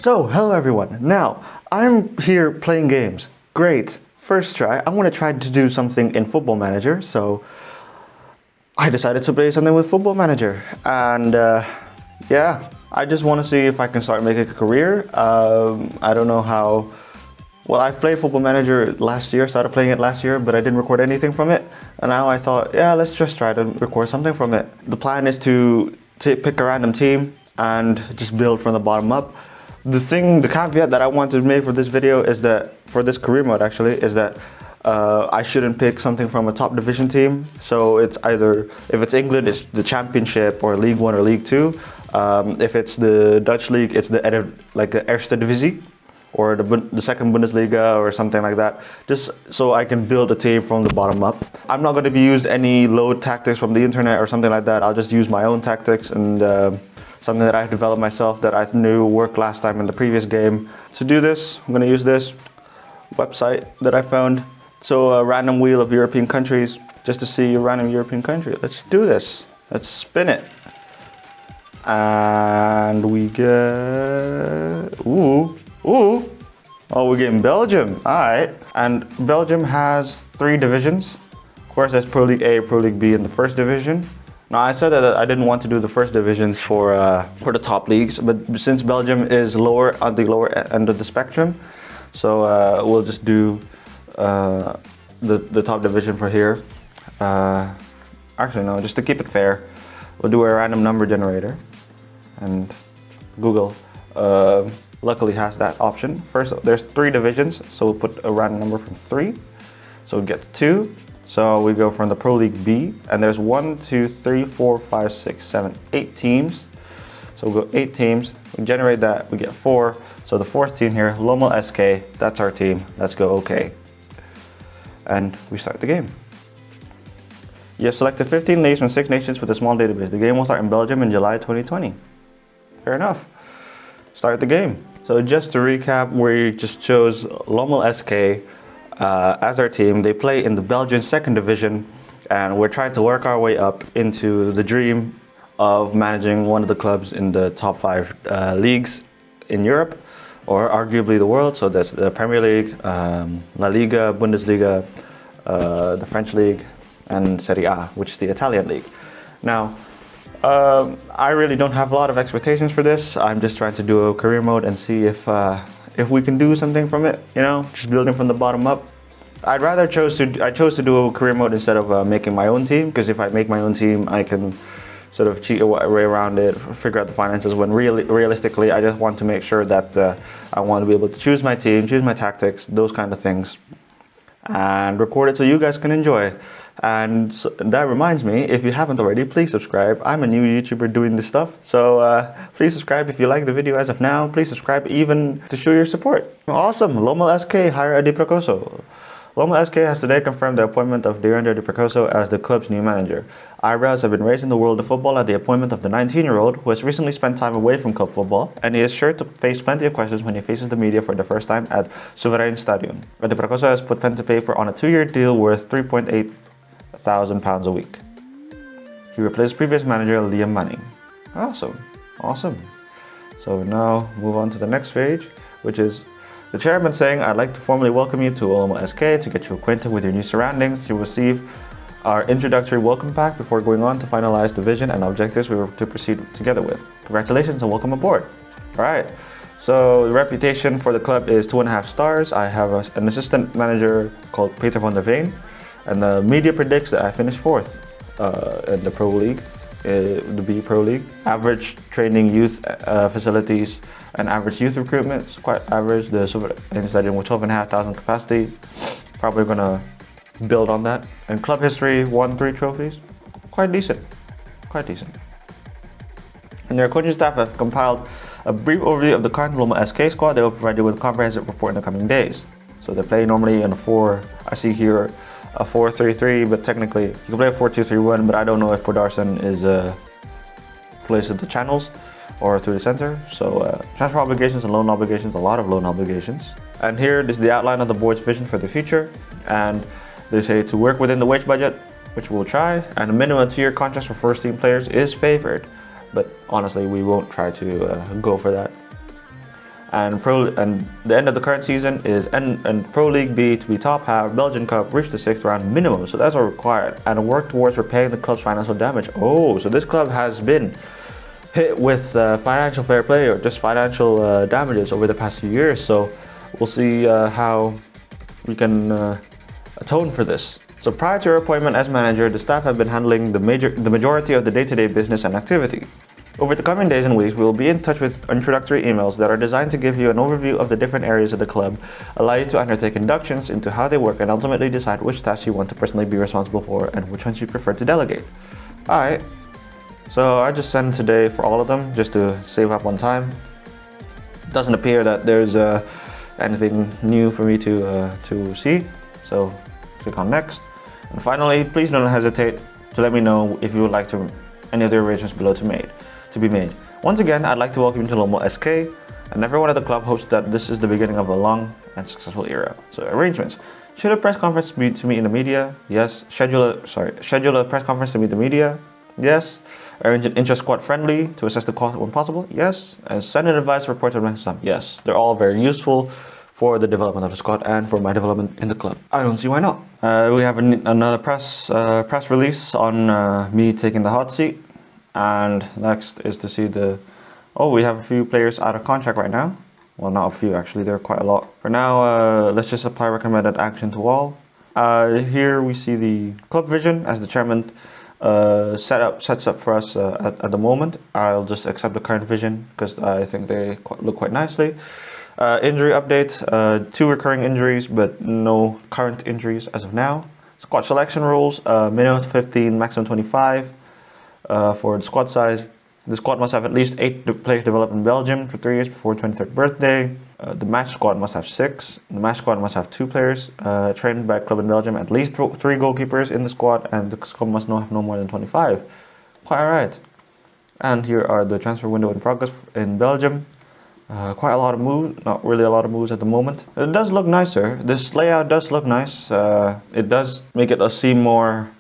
So, hello everyone. Now, I'm here playing games. Great. First try, I want to try to do something in Football Manager, so I decided to play something with Football Manager. And yeah, I just want to see if I can start making a career. I don't know how. Well, I played Football Manager last year, started playing it last year, but I didn't record anything from it. And now I thought, yeah, let's just try to record something from it. The plan is to pick a random team and just build from the bottom up. The caveat that I want to make for this video is that, for this career mode actually, is that I shouldn't pick something from a top division team. So it's either, if it's England, it's the Championship or League 1 or League 2. If it's the Dutch League, it's the Eerste Divisie or the second Bundesliga or something like that, just so I can build a team from the bottom up. I'm not going to be used any load tactics from the internet or something like that. I'll just use my own tactics and something that I developed myself that I knew worked last time in the previous game. To do this, I'm going to use this website that I found. So a random wheel of European countries, just to see a random European country. Let's do this. Let's spin it. And we get, ooh, oh, we're getting Belgium. All right. And Belgium has 3 divisions. Of course, there's Pro League A, Pro League B in the first division. Now, I said that I didn't want to do the first divisions for the top leagues, but since Belgium is lower on the lower end of the spectrum, so we'll just do the top division for here. Actually, no, just to keep it fair, we'll do a random number generator, and Google luckily has that option. First, there's 3 divisions, so we'll put a random number from 3, so we'll get 2. So we go from the Pro League B, and there's 1, 2, 3, 4, 5, 6, 7, 8 teams. So we'll go 8 teams, we generate that, we get 4. So the 4th team here, Lommel SK, that's our team. Let's go OK. And we start the game. You have selected 15 leagues from 6 nations with a small database. The game will start in Belgium in July 2020. Fair enough. Start the game. So just to recap, we just chose Lommel SK as our team. They play in the Belgian 2nd division, and we're trying to work our way up into the dream of managing one of the clubs in the top 5 leagues in Europe, or arguably the world. So that's the Premier League, La Liga, Bundesliga, the French League, and Serie A, which is the Italian league. Now, I really don't have a lot of expectations for this. I'm just trying to do a career mode and see if we can do something from it, you know, just building from the bottom up. I chose to do a career mode instead of making my own team, because if I make my own team, I can sort of cheat a way around it, figure out the finances, when realistically, I just want to make sure that I want to be able to choose my team, choose my tactics, those kind of things, and record it so you guys can enjoy. And so, that reminds me, if you haven't already, please subscribe. I'm a new YouTuber doing this stuff, so please subscribe if you like the video as of now. Please subscribe even to show your support. Awesome, Lommel SK hire Eldiplayz. Lommel SK has today confirmed the appointment of Eldiplayz as the club's new manager. Eyebrows have been raised in the world of football at the appointment of the 19-year-old, who has recently spent time away from club football, and he is sure to face plenty of questions when he faces the media for the first time at Soeverein Stadion. Eldiplayz has put pen to paper on a 2-year deal worth £3,800 a week. He replaced previous manager Liam Manning. Awesome, awesome. So now move on to the next page, which is the chairman saying, "I'd like to formally welcome you to Lommel SK to get you acquainted with your new surroundings. You will receive our introductory welcome pack before going on to finalize the vision and objectives we were to proceed together with. Congratulations and welcome aboard." All right. So the reputation for the club is 2.5 stars. I have an assistant manager called Peter van der Veen, and the media predicts that I finished 4th in the Pro League, the B Pro League. Average training youth facilities and average youth recruitment is quite average. The Soeverein Stadium with 12,500 capacity. Probably gonna build on that. And club history, won 3 trophies. Quite decent. Quite decent. And their coaching staff have compiled a brief overview of the current Lommel SK squad. They will provide you with a comprehensive report in the coming days. So they play normally in a 4, I see here a 4-3-3, but technically you can play a 4-2-3-1, but I don't know if Podarson is placed at the channels or through the center. So transfer obligations and loan obligations, a lot of loan obligations. And here is the outline of the board's vision for the future. And they say to work within the wage budget, which we'll try, and a minimum 2-year contract for first team players is favored. But honestly, we won't try to go for that. and the end of the current season is and Pro League B to be top half, Belgian Cup reach the 6th round minimum, so that's all required, and work towards repaying the club's financial damage. Oh, so this club has been hit with financial fair play or just financial damages over the past few years, so we'll see how we can atone for this. So prior to your appointment as manager, the staff have been handling the majority of the day-to-day business and activity. Over the coming days and weeks, we will be in touch with introductory emails that are designed to give you an overview of the different areas of the club, allow you to undertake inductions into how they work, and ultimately decide which tasks you want to personally be responsible for and which ones you prefer to delegate. Alright, so I just sent today for all of them just to save up on time. Doesn't appear that there's anything new for me to see, so click on next. And finally, please don't hesitate to let me know if you would like any of the arrangements below to be made. Once again, I'd like to welcome you to Lomo SK, and everyone at the club hopes that this is the beginning of a long and successful era. So arrangements. Should a press conference be to meet in the media? Yes. Schedule a press conference to meet the media? Yes. Arrange an intra-squad friendly to assess the cost when possible? Yes. And send an advice report to the next time? Yes. They're all very useful for the development of the squad and for my development in the club. I don't see why not. We have another press release on me taking the hot seat. And next is to see we have a few players out of contract right now. Well, not a few actually, there are quite a lot. For now, let's just apply recommended action to all. Here we see the club vision as the chairman sets up for us at the moment. I'll just accept the current vision because I think they look quite nicely. Injury update, 2 recurring injuries but no current injuries as of now. Squad selection rules, minimum 15, maximum 25. For the squad size, the squad must have at least 8 players developed in Belgium for 3 years before 23rd birthday. The match squad must have 6. The match squad must have 2 players trained by a club in Belgium, at least 3 goalkeepers in the squad, and the squad must have no more than 25. Quite alright. And here are the transfer window in progress in Belgium. Quite a lot of moves, not really a lot of moves at the moment. It does look nicer. This layout does look nice. It does make it seem more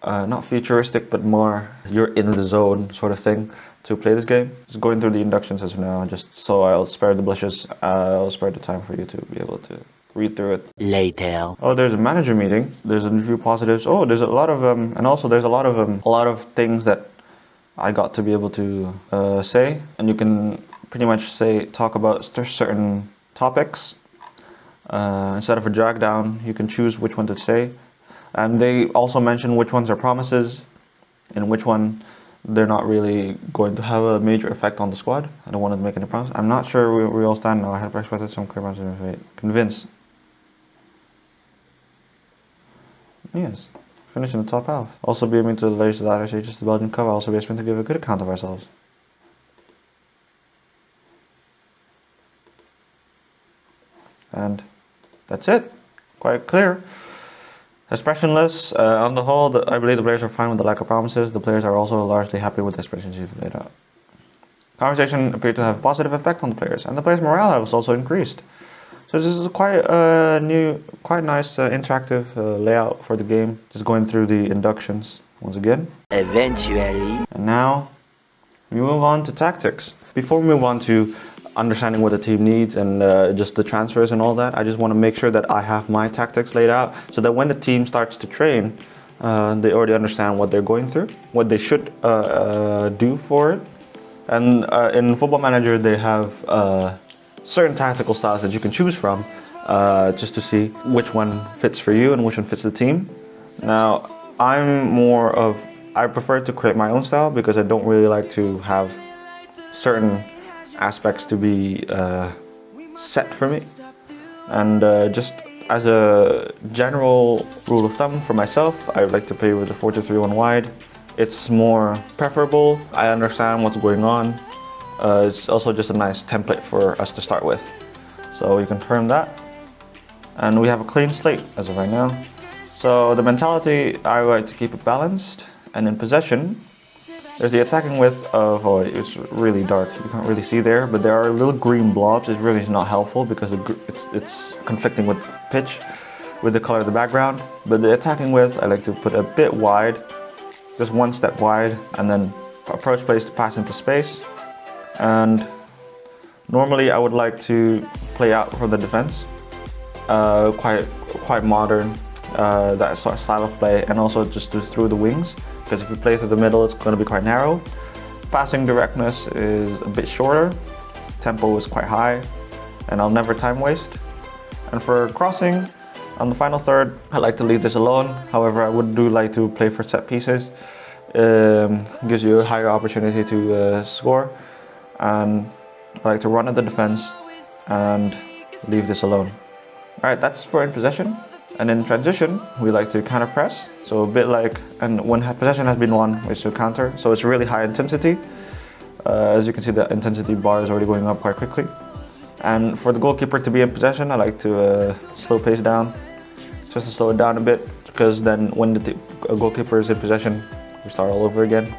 not futuristic, but more you're in the zone sort of thing to play this game. Just going through the inductions as of now, just so I'll spare the blushes. I'll spare the time for you to be able to read through it later. Oh, there's a manager meeting. There's a few positives. Oh, there's a lot of and also there's a lot of things that I got to be able to say, and you can pretty much talk about certain topics. Instead of a drag down, you can choose which one to say. And they also mention which ones are promises and which one they're not really going to have a major effect on the squad. I don't want to make any promise. I'm not sure where we all stand now. I had expected some clear promises. Convinced. Yes. Finish in the top half. Also be aiming to the later stages of the Belgian Cup. I'll also be expecting to give a good account of ourselves. And that's it. Quite clear. Expressionless. On the whole, I believe the players are fine with the lack of promises. The players are also largely happy with the expressions you've laid out. Conversation appeared to have a positive effect on the players, and the players' morale has also increased. So this is quite quite nice interactive layout for the game. Just going through the inductions once again. Eventually. And now we move on to tactics. Before we move on to understanding what the team needs and just the transfers and all that, I just want to make sure that I have my tactics laid out so that when the team starts to train, they already understand what they're going through, what they should do for it. And in Football Manager, they have certain tactical styles that you can choose from just to see which one fits for you and which one fits the team. Now, I prefer to create my own style because I don't really like to have certain aspects to be set for me. And just as a general rule of thumb for myself, I would like to play with the 4-2-3-1 wide. It's more preferable. I understand what's going on. It's also just a nice template for us to start with. So you confirm that. And we have a clean slate as of right now. So the mentality, I like to keep it balanced. And in possession, there's the attacking width of, oh, it's really dark, you can't really see there, but there are little green blobs. It's really not helpful because it's conflicting with pitch, with the color of the background. But the attacking width, I like to put a bit wide, just one step wide, and then approach plays to pass into space. And Normally I would like to play out from the defense, quite modern, that sort of style of play, and also just do through the wings, because if you play through the middle it's going to be quite narrow. Passing directness is a bit shorter, tempo is quite high, and I'll never time waste. And for crossing, on the final third, I like to leave this alone. However, I would do like to play for set pieces. Gives you a higher opportunity to score. And I like to run at the defense and leave this alone. Alright, that's for in possession. And in transition, we like to counter press. So a bit like, and when possession has been won, we should counter. So it's really high intensity. As you can see, the intensity bar is already going up quite quickly. And for the goalkeeper to be in possession, I like to slow pace down, just to slow it down a bit, because then when the goalkeeper is in possession, we start all over again.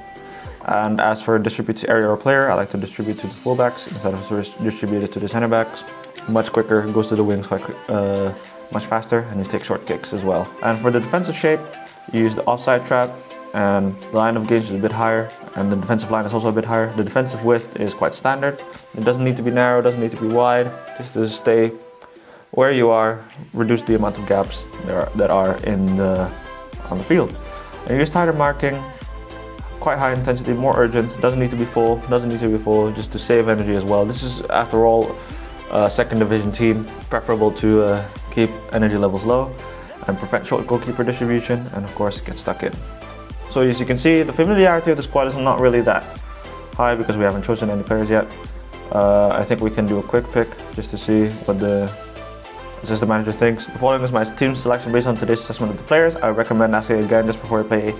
And as for distribute to area or player, I like to distribute to the fullbacks instead of distribute it to the center backs. Much quicker, goes to the wings quite quick, much faster, and you take short kicks as well. And for the defensive shape, you use the offside trap, and the line of gauge is a bit higher, and the defensive line is also a bit higher. The defensive width is quite standard. It doesn't need to be narrow, doesn't need to be wide, just to stay where you are, reduce the amount of gaps that are on the field. And use tighter marking, quite high intensity, more urgent, doesn't need to be full, just to save energy as well. This is, after all, a second division team, preferable to keep energy levels low and prevent short goalkeeper distribution, and of course get stuck in. So as you can see, the familiarity of the squad is not really that high because we haven't chosen any players yet. I think we can do a quick pick just to see what the assistant manager thinks. The following is my team selection based on today's assessment of the players. I recommend asking again just before I play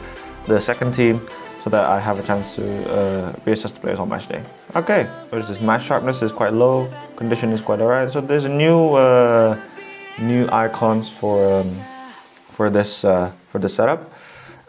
the second team, so that I have a chance to reassess the players on match day. Okay, what is this? Match sharpness is quite low, condition is quite alright. So there's a new icons for this setup,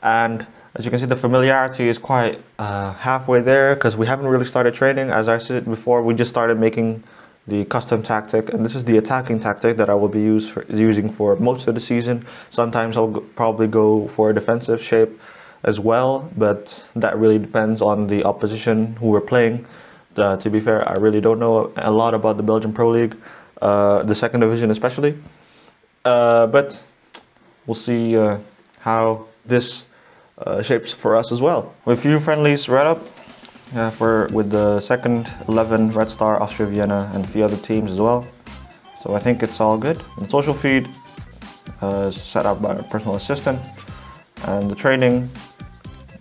and as you can see, the familiarity is quite halfway there because we haven't really started training. As I said before, we just started making the custom tactic, and this is the attacking tactic that I will be using for most of the season. Sometimes I'll probably go for a defensive shape as well, but that really depends on the opposition who we're playing. To be fair, I really don't know a lot about the Belgian Pro League, the second division especially, but we'll see how this shapes for us as well. With a few friendlies right up with the second 11 Red Star, Austria Vienna, and a few other teams as well. So I think it's all good. And the social feed is set up by a personal assistant, and the training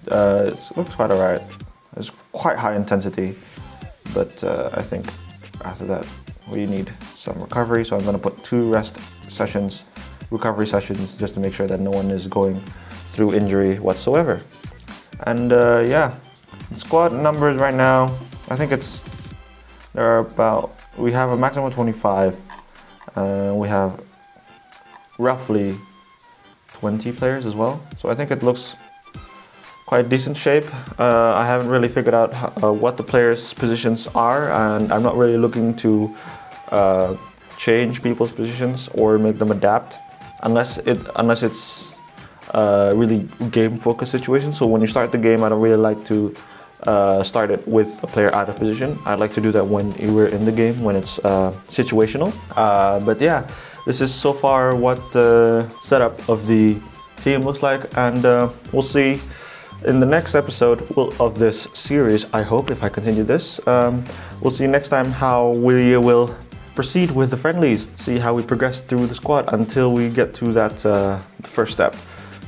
it looks quite alright. It's quite high intensity, but I think after that we need some recovery. So I'm going to put 2 recovery sessions, just to make sure that no one is going through injury whatsoever. And yeah, the squad numbers right now, I think we have a maximum of 25, we have roughly 20 players as well, so I think it looks quite decent shape. I haven't really figured out what the players' positions are, and I'm not really looking to change people's positions or make them adapt unless it's really game focused situation. So when you start the game, I don't really like to start it with a player out of position. I like to do that when we're in the game, when it's situational. But yeah, this is so far what the setup of the team looks like, and we'll see in the next episode of this series, I hope, if I continue this. We'll see next time how we will proceed with the friendlies, see how we progress through the squad until we get to that first step.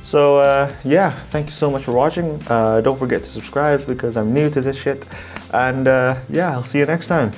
So yeah, thank you so much for watching. Don't forget to subscribe because I'm new to this shit, and yeah, I'll see you next time.